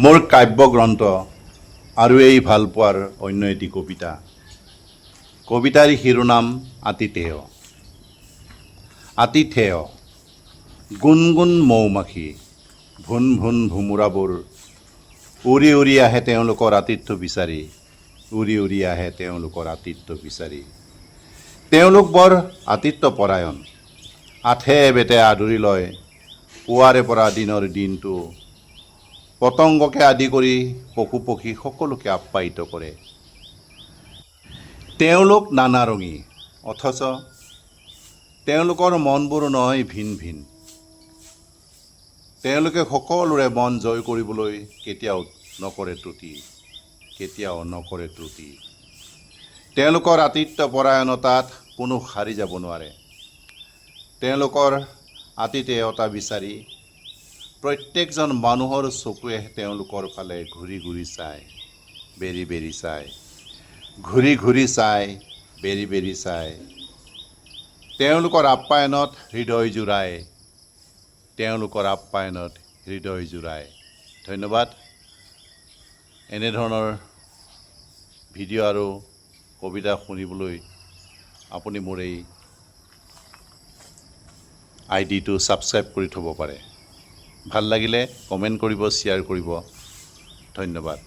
মোৰ কাব্যগ্ৰন্থ আৰু এই ভালপোৱাৰ অন্য এটি কবিতা। কবিতাৰ শিৰোনাম আতিথেয়। আতিথেয় গুণগুণ মৌমাখি, ভুন ভুন ভোমোৰাবোৰ উৰি উৰি আহে তেওঁলোকৰ আতিথ্য বিচাৰি, উৰি উৰি আহে তেওঁলোকৰ আতিথ্য বিচাৰি। তেওঁলোক বৰ আতিথ্যপৰায়ণ, আঠে বেতে আদৰি লয় পুৱাৰে পৰা দিনৰ দিনটো। পতংগকে আদি কৰি পশু পক্ষী সকলোকে আপ্যায়িত কৰে। তেওঁলোক নানা ৰঙী, অথচ তেওঁলোকৰ মনবোৰ নহয় ভিন ভিন। তেওঁলোকে সকলোৰে মন জয় কৰিবলৈ কেতিয়াও নকৰে ত্ৰুটি, কেতিয়াও নকৰে ত্ৰুটি। তেওঁলোকৰ আতিথ্যপৰায়ণতাত কোনো সাৰি যাব নোৱাৰে। তেওঁলোকৰ আতিথেয়তা বিচাৰি প্ৰত্যেকজন মানুহৰ চকুৱে তেওঁলোকৰ ফালে ঘূৰি ঘূৰি চায়, বেৰি বেৰি চায়, ঘূৰি ঘূৰি চায়, বেৰি বেৰি চায়। তেওঁলোকৰ আপ্যায়নত হৃদয় জুৰায়, তেওঁলোকৰ আপ্যায়নত হৃদয় জুৰায়। ধন্যবাদ। এনেধৰণৰ ভিডিঅ' আৰু কবিতা শুনিবলৈ আপুনি মোৰ এই আইডিটো ছাবস্ক্ৰাইব কৰি থ'ব পাৰে। ভাল লাগিলে কমেণ্ট কৰিব, শ্বেয়াৰ কৰিব। ধন্যবাদ।